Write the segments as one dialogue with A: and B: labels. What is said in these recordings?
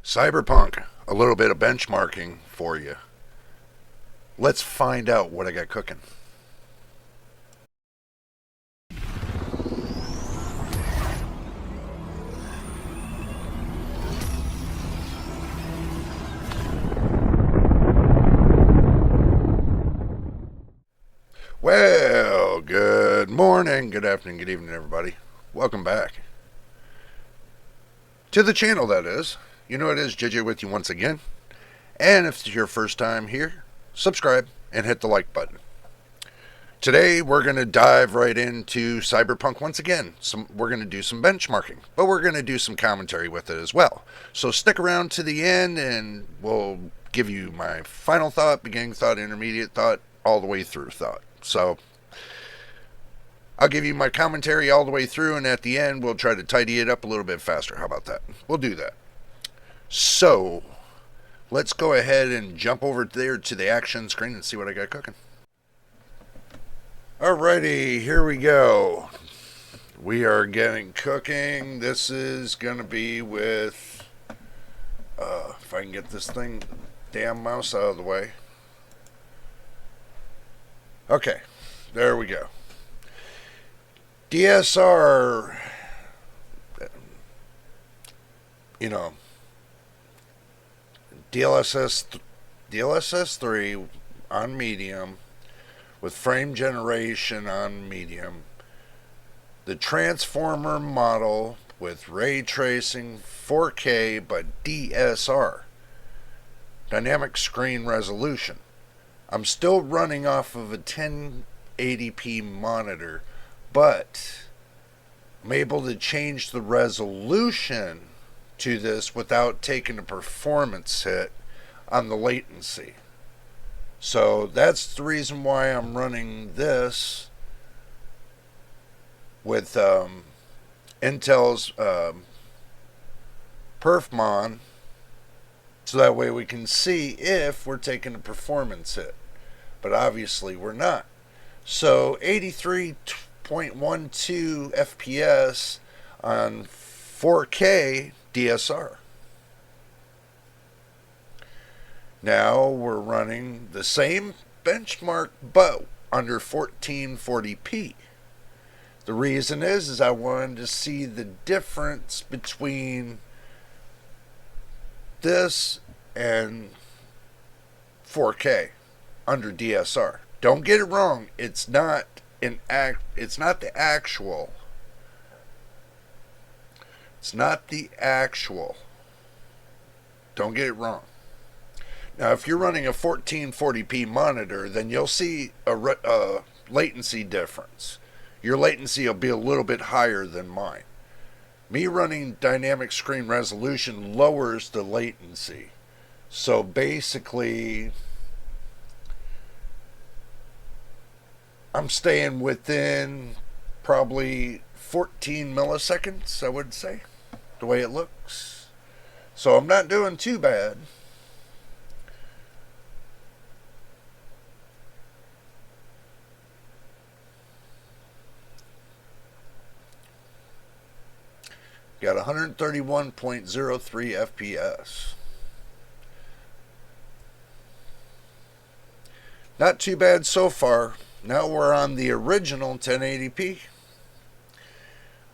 A: Cyberpunk, a little bit of benchmarking for you. Let's find out what I got cooking. Well, good morning, good afternoon, good evening, everybody. Welcome back to the channel, that is. You know it is, JJ with you once again. And if it's your first time here, subscribe and hit the like button. Today, we're going to dive right into Cyberpunk once again. We're going to do some benchmarking, but we're going to do some commentary with it as well. So stick around to the end, and we'll give you my final thought, beginning thought, intermediate thought, all the way through thought. So I'll give you my commentary all the way through, and at the end, we'll try to tidy it up a little bit faster. How about that? We'll do that. So let's go ahead and jump over there to the action screen and see what I got cooking. Alrighty, here we go. We are getting cooking. This is going to be with, if I can get this damn mouse out of the way. Okay, there we go. DSR, DLSS 3 on medium, with frame generation on medium, the transformer model with ray tracing, 4K but DSR, dynamic screen resolution. I'm still running off of a 1080p monitor, but I'm able to change the resolution to this without taking a performance hit on the latency. So that's the reason why I'm running this with Intel's PerfMon, so that way we can see if we're taking a performance hit. But obviously we're not. So 83.12 FPS on 4K DSR. Now we're running the same benchmark but under 1440p. The reason is I wanted to see the difference between this and 4K under DSR. Don't get it wrong, it's not the actual. It's not the actual. Don't get it wrong. Now, if you're running a 1440p monitor, then you'll see a latency difference. Your latency will be a little bit higher than mine. Me running dynamic screen resolution lowers the latency. So basically, I'm staying within probably 14 milliseconds, I would say, the way it looks. So I'm not doing too bad. Got 131.03 FPS. Not too bad so far. Now we're on the original 1080p.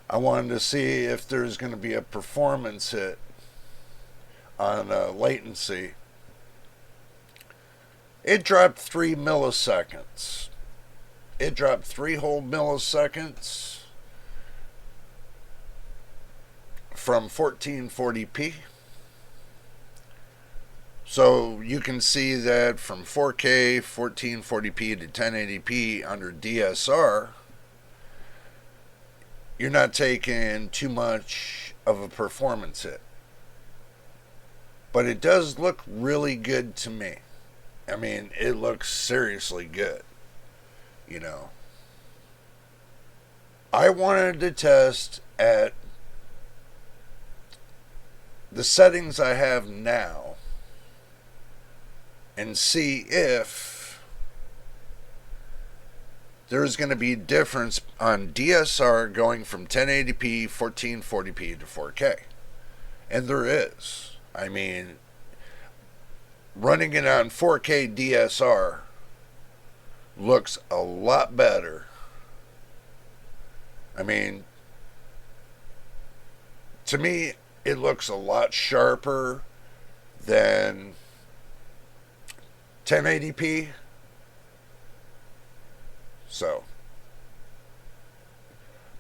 A: I wanted to see if there's going to be a performance hit on latency. It dropped 3 milliseconds. It dropped 3 whole milliseconds from 1440p. So you can see that from 4K, 1440p to 1080p under DSR, you're not taking too much of a performance hit. But it does look really good to me. I mean, it looks seriously good. I wanted to test at the settings I have now and see if there's going to be a difference on DSR going from 1080p, 1440p to 4K. And there is. I mean, running it on 4K DSR looks a lot better. I mean, to me, it looks a lot sharper than 1080p. So,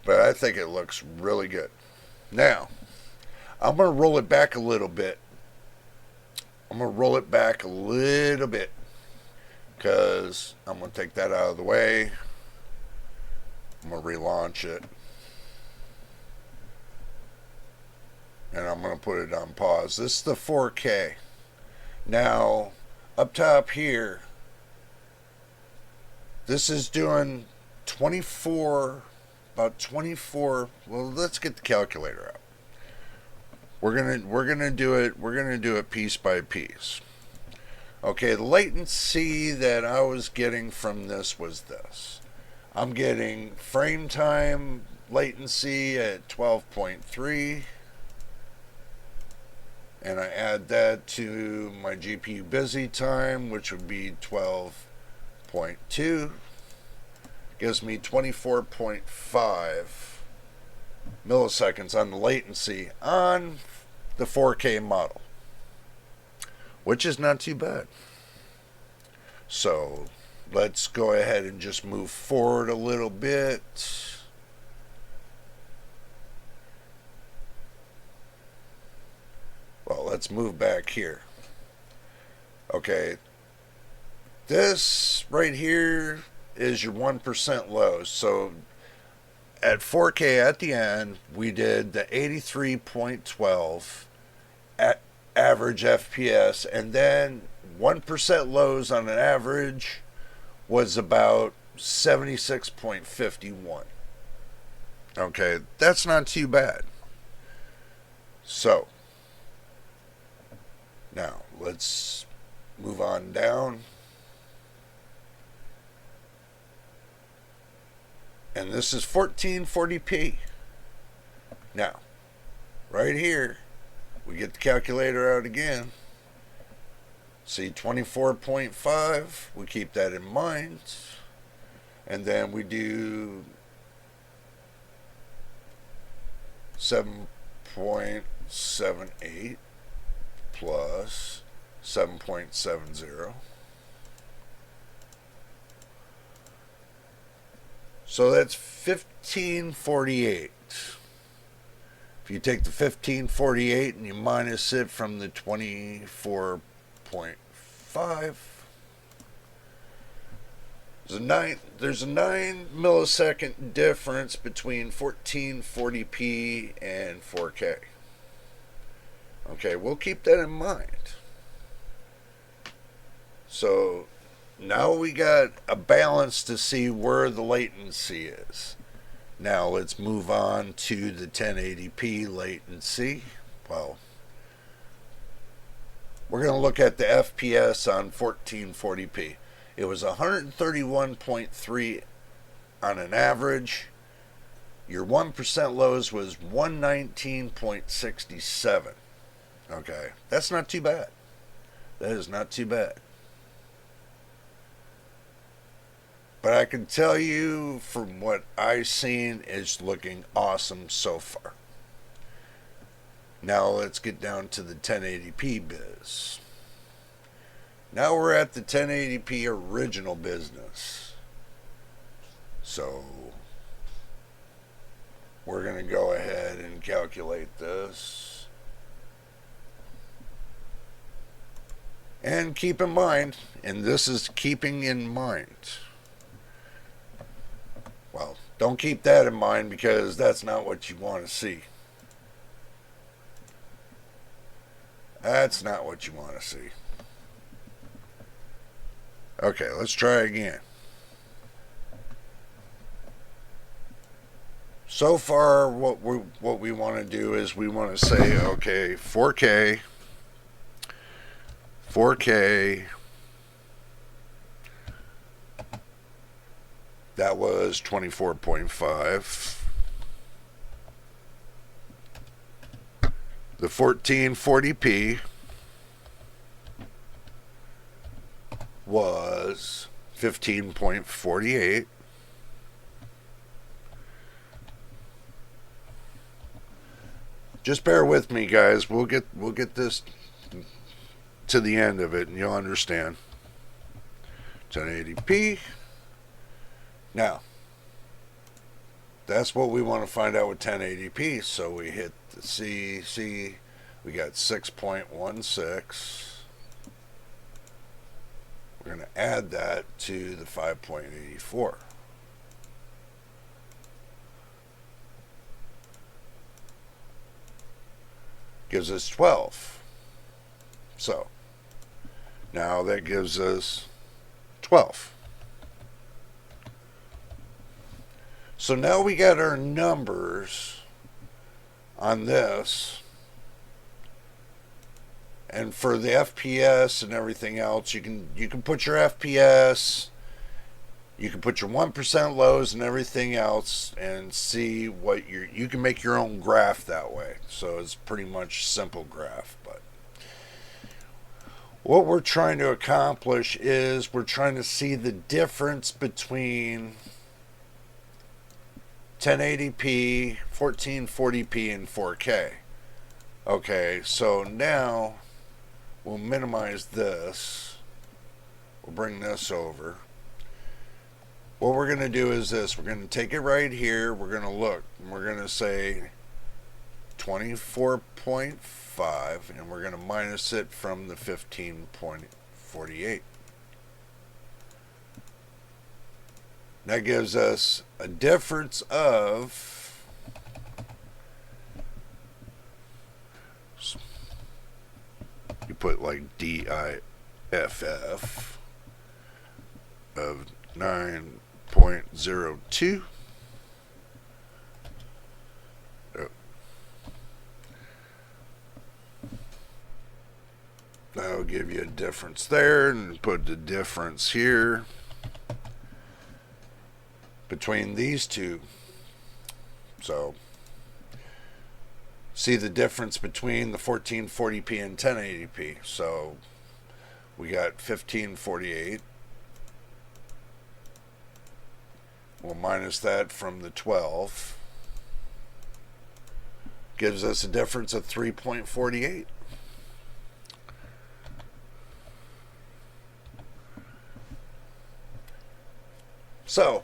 A: but I think it looks really good. Now, I'm going to roll it back a little bit. Because I'm going to take that out of the way. I'm going to relaunch it. And I'm going to put it on pause. This is the 4K. Now, up top here, this is doing 24, about 24. Well, let's get the calculator out. We're gonna do it piece by piece. Okay, the latency that I was getting from this was this. I'm getting frame time latency at 12.3, and I add that to my GPU busy time, which would be 12.2. Gives me 24.5 milliseconds on the latency on the 4K model, which is not too bad. So let's go ahead and just move forward a little bit. Well, let's move back here. Okay, this right here is your 1% lows. So at 4K at the end, we did the 83.12 at average FPS, and then 1% lows on an average was about 76.51. Okay, that's not too bad. So now let's move on down. And this is 1440p. Now, right here, we get the calculator out again. See 24.5, we keep that in mind. And then we do 7.78 plus 7.70. So that's 1548. If you take the 1548 and you minus it from the 24.5, there's a 9 millisecond difference between 1440p and 4K. Okay, we'll keep that in mind. So now we got a balance to see where the latency is. Now let's move on to the 1080p latency. Well, we're going to look at the FPS on 1440p. It was 131.3 on an average. Your 1% lows was 119.67. Okay, that's not too bad. That is not too bad. But I can tell you from what I've seen, it's looking awesome so far. Now let's get down to the 1080p biz. Now we're at the 1080p original business. So we're going to go ahead and calculate this. And keep in mind, and this is keeping in mind. Well, don't keep that in mind because that's not what you want to see. That's not what you want to see. Okay, let's try again. So far, what we want to do is we want to say, okay, 4K, that was 24.5. The 1440p was 15.48. Just bear with me, guys. We'll get this to the end of it and you'll understand. 1080p. Now, that's what we want to find out with 1080p. So we hit the C. We got 6.16. We're going to add that to the 5.84. Gives us 12. So, now that gives us 12. So now we got our numbers on this. And for the FPS and everything else, you can put your FPS, you can put your 1% lows and everything else and see what you can make your own graph that way. So it's pretty much simple graph, but what we're trying to accomplish is we're trying to see the difference between 1080p, 1440p, and 4K. Okay, so now we'll minimize this. We'll bring this over. What we're going to do is this. We're going to take it right here. We're going to look. And we're going to say 24.5. And we're going to minus it from the 15.48. That gives us a difference of you put like DIFF of 9.02. Oh. That'll give you a difference there, and put the difference here between these two. So see the difference between the 1440p and 1080p. So we got 1548. We'll minus that from the 12. Gives us a difference of 3.48. So,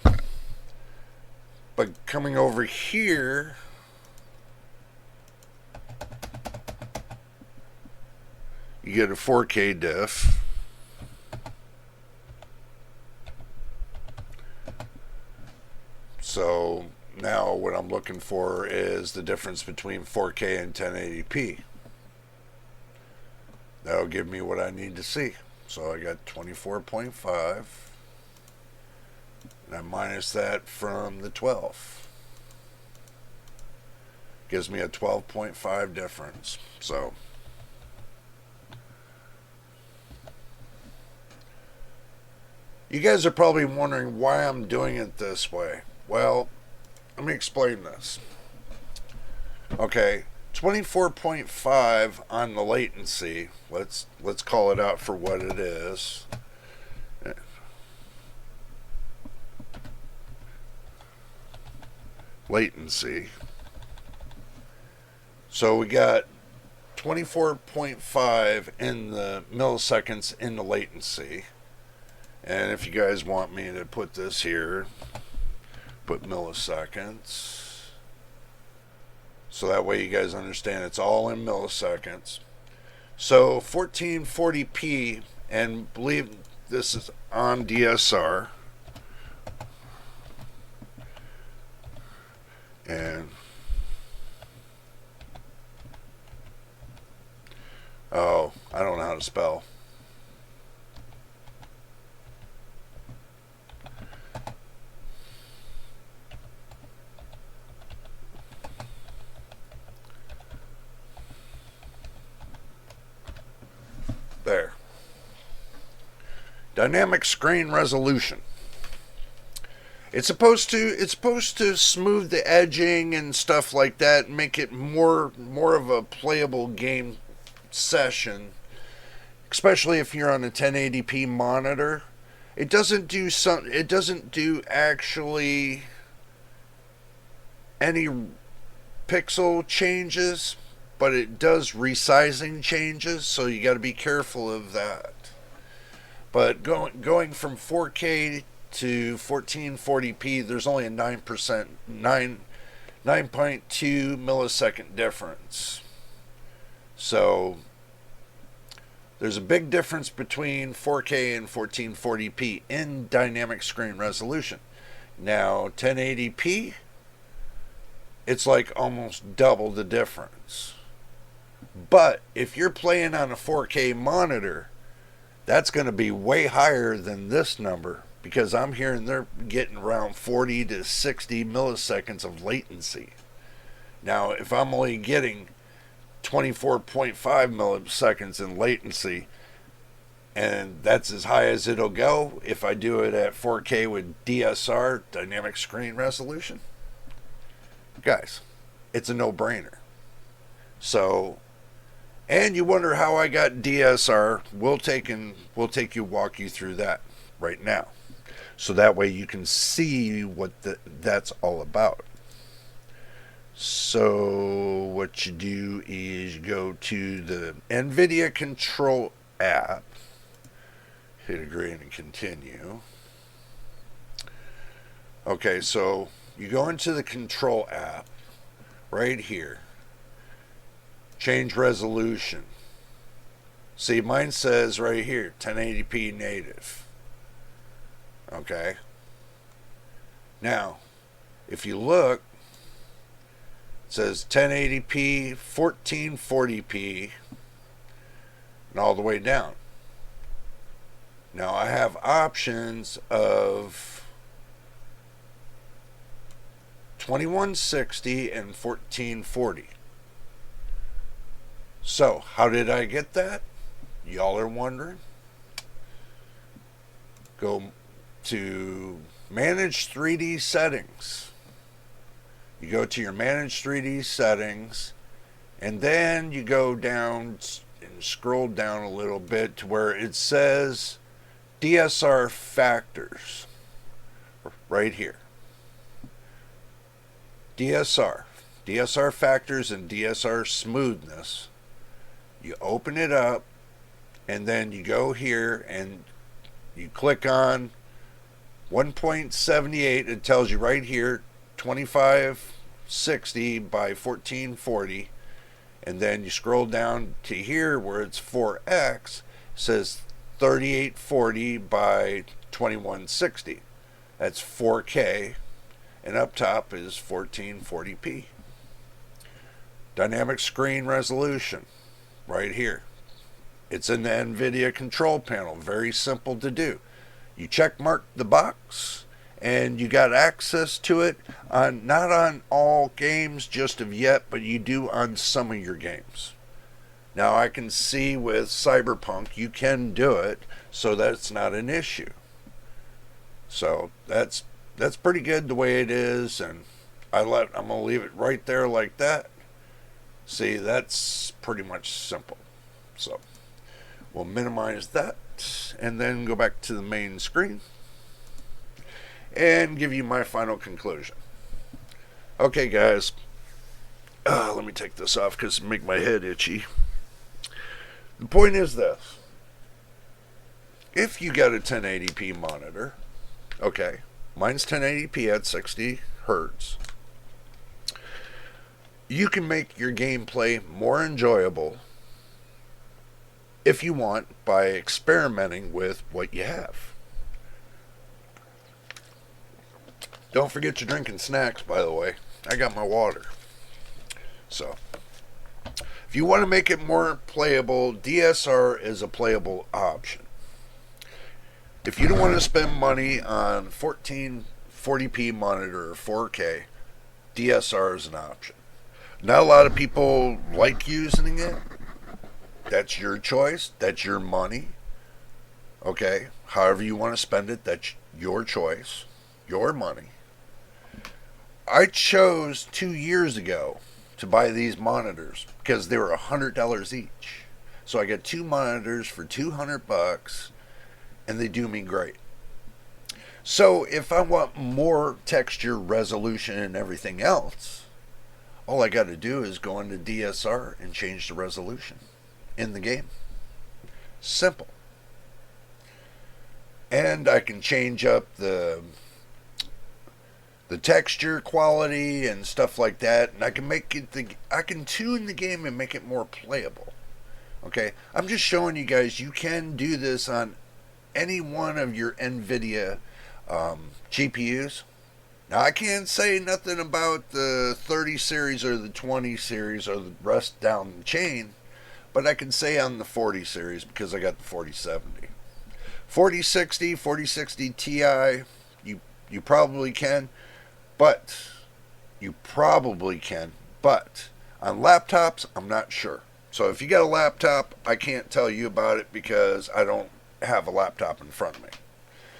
A: but coming over here, you get a 4K diff. So now what I'm looking for is the difference between 4K and 1080p. That'll give me what I need to see. So I got 24.5. And I minus that from the 12. Gives me a 12.5 difference. So you guys are probably wondering why I'm doing it this way. Well, let me explain this. Okay, 24.5 on the latency. Let's call it out for what it is. Latency. So we got 24.5 in the milliseconds in the latency. And if you guys want me to put this here, put milliseconds. So that way you guys understand it's all in milliseconds. So 1440p, and believe this is on DSR. And oh, I don't know how to spell. There. Dynamic screen resolution. It's supposed to smooth the edging and stuff like that, and make it more of a playable game session, especially if you're on a 1080p monitor. It doesn't do actually any pixel changes, but it does resizing changes, so you got to be careful of that. But going from 4K to 1440p, there's only a 9.2 millisecond difference. So there's a big difference between 4K and 1440p in dynamic screen resolution. Now 1080p, it's like almost double the difference. But if you're playing on a 4K monitor, that's going to be way higher than this number, because I'm hearing they're getting around 40 to 60 milliseconds of latency. Now, if I'm only getting 24.5 milliseconds in latency, and that's as high as it'll go if I do it at 4K with DSR, dynamic screen resolution, guys, it's a no-brainer. So, and you wonder how I got DSR, we'll walk you through that right now, so that way you can see what that's all about. So what you do is go to the NVIDIA Control app, hit agree and continue. Okay, so you go into the Control app right here, change resolution. See, mine says right here 1080p native. Okay, now if you look, it says 1080p, 1440p, and all the way down. Now I have options of 2160 and 1440. So how did I get that? Y'all are wondering. Go to Manage 3D Settings. You go to your Manage 3D Settings, and then you go down and scroll down a little bit to where it says DSR Factors. Right here. DSR Factors and DSR Smoothness. You open it up, and then you go here and you click on 1.78. It tells you right here 2560 by 1440, and then you scroll down to here where it's 4x, it says 3840 by 2160. That's 4K, and up top is 1440p. Dynamic screen resolution right here. It's in the NVIDIA control panel. Very simple to do. You check mark the box, and you got access to it on, not on all games just of yet, but you do on some of your games. Now I can see with Cyberpunk you can do it, so that's not an issue. So that's pretty good the way it is, and I'm gonna leave it right there like that. See, that's pretty much simple. So we'll minimize that and then go back to the main screen and give you my final conclusion. Okay, guys, let me take this off because it make my head itchy. The point is this: if you got a 1080p monitor, okay, mine's 1080p at 60 hertz, you can make your gameplay more enjoyable if you want by experimenting with what you have. Don't forget your drinking snacks, by the way. I got my water. So, if you want to make it more playable, DSR is a playable option. If you don't want to spend money on 1440p monitor or 4K, DSR is an option. Not a lot of people like using it. That's your choice. That's your money. Okay? However you want to spend it, that's your choice. your money. I chose 2 years ago to buy these monitors because they were $100 each. So I got two monitors for $200, and they do me great. So if I want more texture, resolution, and everything else, all I got to do is go into DSR and change the resolution in the game. Simple. And I can change up the texture quality and stuff like that, and I can tune the game and make it more playable. Okay, I'm just showing you guys you can do this on any one of your NVIDIA GPUs. Now, I can't say nothing about the 30 series or the 20 series or the rest down the chain, but I can say on the 40 series because I got the 4070. 4060, 4060 Ti, you probably can, but on laptops, I'm not sure. So if you got a laptop, I can't tell you about it because I don't have a laptop in front of me.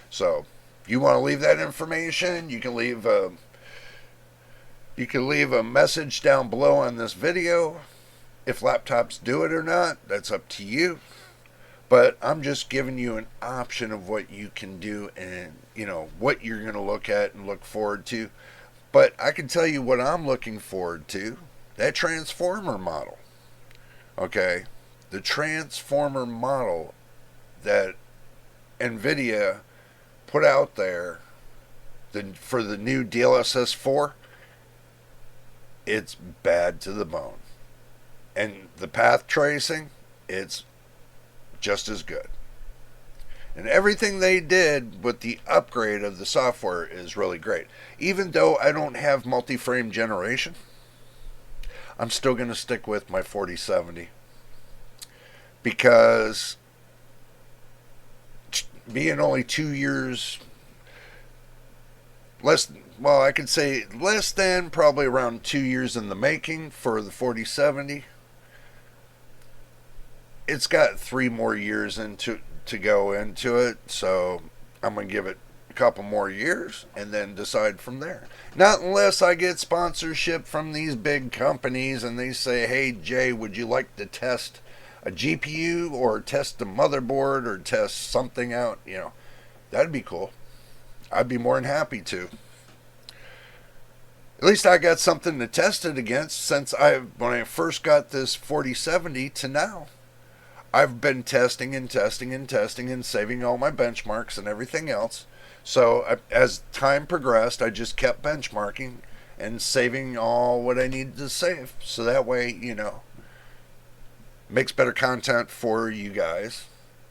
A: So if you want to leave that information, you can leave a message down below on this video. If laptops do it or not, that's up to you. But I'm just giving you an option of what you can do and, what you're going to look at and look forward to. But I can tell you what I'm looking forward to. That transformer model. Okay? The transformer model that NVIDIA put out there for the new DLSS 4, it's bad to the bone. And the path tracing, it's just as good. And everything they did with the upgrade of the software is really great. Even though I don't have multi-frame generation, I'm still going to stick with my 4070. Because being only 2 years I could say less than, probably around 2 years in the making for the 4070. It's got 3 more years to go into it, so I'm going to give it a couple more years and then decide from there. Not unless I get sponsorship from these big companies and they say, hey Jay, would you like to test a GPU or test a motherboard or test something out? That'd be cool. I'd be more than happy to. At least I got something to test it against since when I first got this 4070 to now. I've been testing and saving all my benchmarks and everything else. So as time progressed, I just kept benchmarking and saving all what I needed to save. So that way, makes better content for you guys,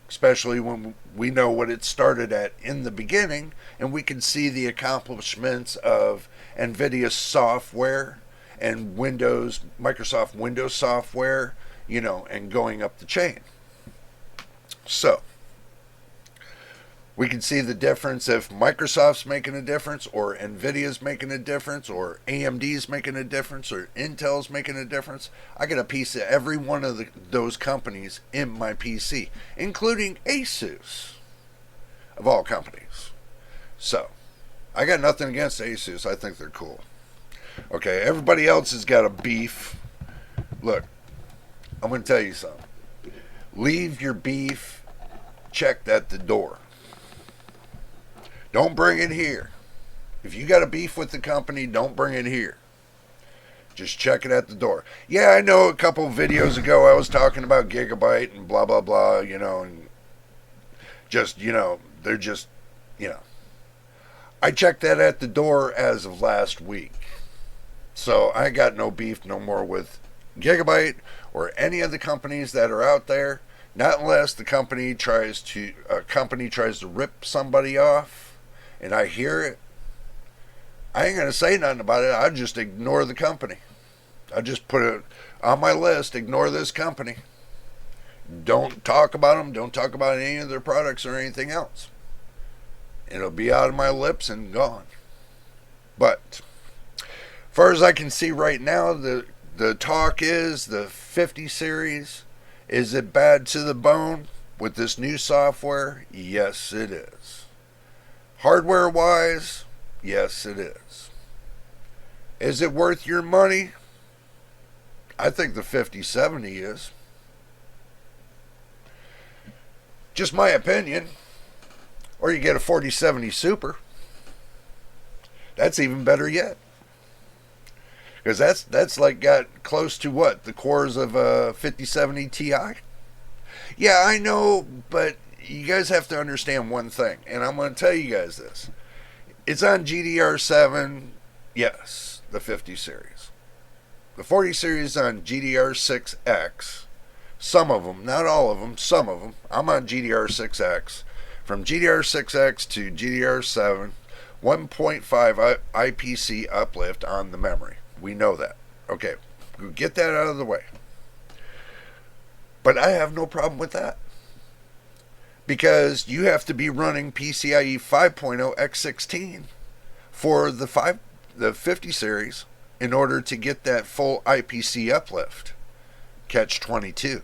A: especially when we know what it started at in the beginning and we can see the accomplishments of NVIDIA software and Microsoft Windows software, and going up the chain. So we can see the difference if Microsoft's making a difference or NVIDIA's making a difference or AMD's making a difference or Intel's making a difference. I get a piece of every one of those companies in my PC, including Asus, of all companies. So I got nothing against Asus. I think they're cool. Okay, everybody else has got a beef. Look, I'm going to tell you something. Leave your beef checked at the door. Don't bring it here. If you got a beef with the company, don't bring it here. Just check it at the door. Yeah, I know a couple of videos ago I was talking about Gigabyte and blah, blah, blah, and just, they're just, I checked that at the door as of last week. So I got no beef no more with Gigabyte or any of the companies that are out there, not unless the company tries to rip somebody off and I hear it. I ain't gonna say nothing about it. I just ignore the company. I just put it on my list. Ignore this company. Don't talk about them. Don't talk about any of their products or anything else. It'll be out of my lips and gone. But as far as I can see right now, the talk is the 50 series. Is it bad to the bone with this new software? Yes, it is. Hardware-wise, Yes, it is. Is it worth your money? I think the 5070 is. Just my opinion. Or you get a 4070 Super. That's even better yet. Because that's like got close to what? The cores of a 5070 Ti? Yeah, I know, but you guys have to understand one thing, and I'm going to tell you guys this. It's on GDR7, yes, the 50 series. The 40 series on GDR6X. Some of them, not all of them, some of them. I'm on GDR6X. From GDR6X to GDR7, 1.5 IPC uplift on the memory. We know that. Okay, get that out of the way. But I have no problem with that. Because you have to be running PCIe 5.0 x16 for the 50 series in order to get that full IPC uplift. Catch 22.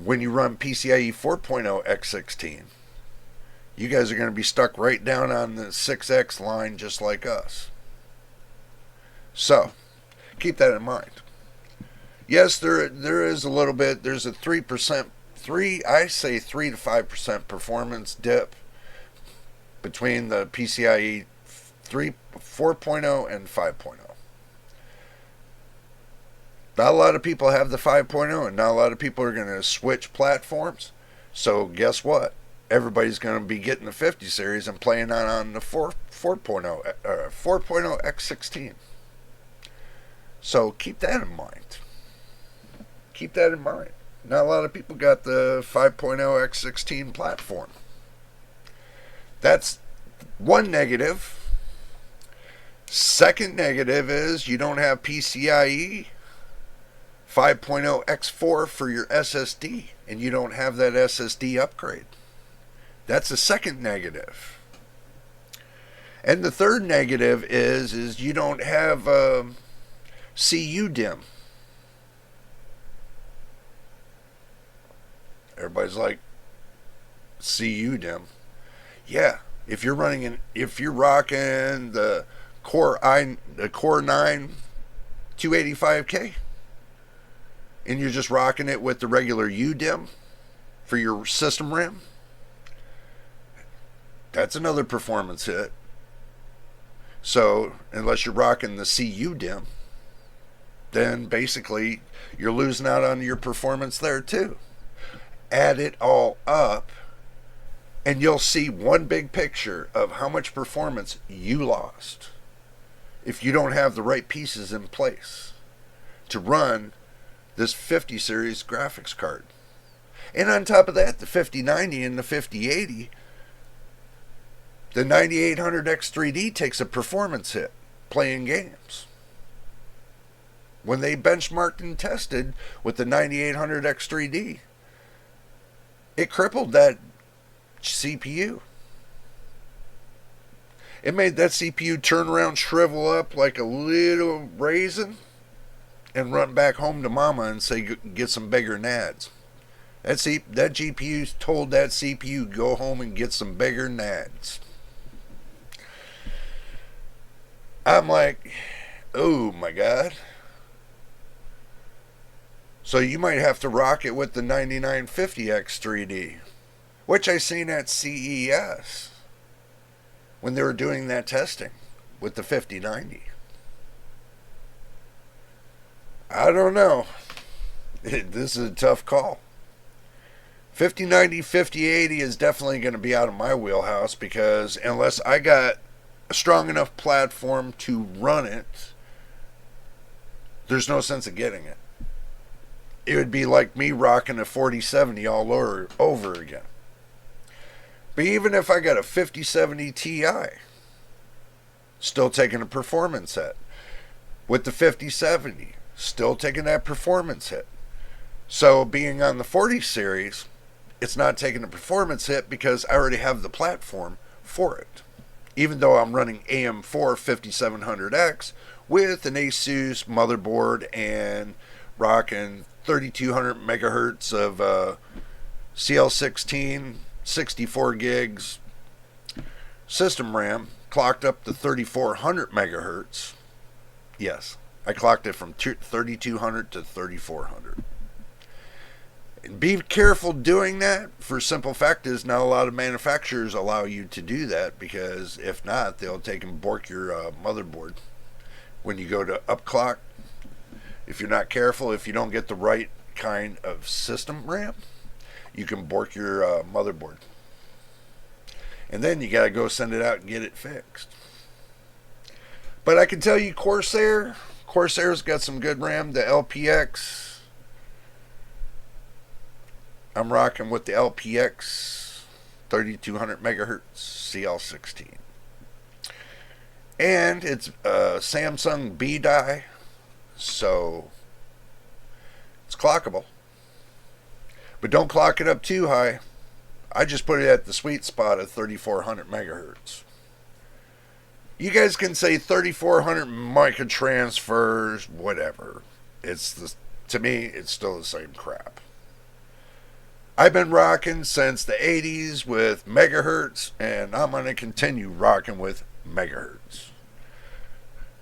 A: When you run PCIe 4.0 x16, you guys are going to be stuck right down on the 6X line just like us. So, keep that in mind. Yes, there is a little bit, there's a 3%, I say 3 to 5% performance dip between the PCIe 4.0 and 5.0. Not a lot of people have the 5.0, and not a lot of people are going to switch platforms. So guess what? Everybody's going to be getting the 50 series and playing on the 4.0 x16. So keep that in mind. Keep that in mind. Not a lot of people got the 5.0 x16 platform. That's one negative. Second negative is you don't have PCIe 5.0 x4 for your SSD, and you don't have that SSD upgrade. That's the second negative. And the third negative is you don't have CU DIMM. Everybody's like, CU DIMM. Yeah, if you're rocking the Core 9 285K, and you're just rocking it with the regular UDIMM for your system RAM, that's another performance hit. So, unless you're rocking the CU DIMM, then basically you're losing out on your performance there too. Add it all up, and you'll see one big picture of how much performance you lost if you don't have the right pieces in place to run this 50 series graphics card. And on top of that, the 5090 and the 5080, the 9800X3D takes a performance hit playing games. When they benchmarked and tested with the 9800X3D, it crippled that CPU. It made that CPU turn around, shrivel up like a little raisin, and run back home to mama and say, get some bigger nads. That GPU told that CPU, go home and get some bigger nads. I'm like, oh my God. So you might have to rock it with the 9950X3D, which I seen at CES when they were doing that testing with the 5090. I don't know. This is a tough call. 5090, 5080 is definitely going to be out of my wheelhouse, because unless I got a strong enough platform to run it, there's no sense of getting it. It would be like me rocking a 4070 all over again. But even if I got a 5070 Ti, still taking a performance hit. With the 5070, still taking that performance hit. So being on the 40 series, it's not taking a performance hit because I already have the platform for it. Even though I'm running AM4 5700X with an ASUS motherboard and rocking 3200 megahertz of CL16, 64 gigs, system RAM clocked up to 3400 megahertz. Yes, I clocked it from 3200 to 3400. Be careful doing that, for simple fact is not a lot of manufacturers allow you to do that, because if not, they'll take and bork your motherboard when you go to upclock. If you're not careful, if you don't get the right kind of system RAM, you can bork your motherboard, and then you gotta go send it out and get it fixed. But I can tell you, Corsair's got some good RAM. The LPX, I'm rocking with the LPX 3200 megahertz CL16. And it's a Samsung B die, so it's clockable. But don't clock it up too high. I just put it at the sweet spot of 3400 megahertz. You guys can say 3400 microtransfers, whatever. To me, it's still the same crap. I've been rocking since the 80s with megahertz, and I'm going to continue rocking with megahertz.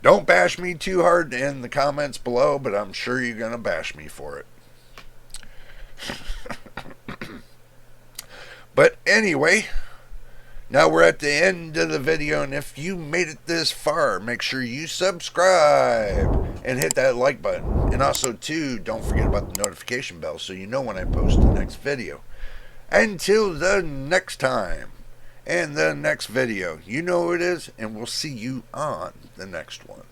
A: Don't bash me too hard in the comments below, but I'm sure you're going to bash me for it. But anyway, now we're at the end of the video, and if you made it this far, make sure you subscribe and hit that like button. And also, too, don't forget about the notification bell so you know when I post the next video. Until the next time and the next video, you know who it is, and we'll see you on the next one.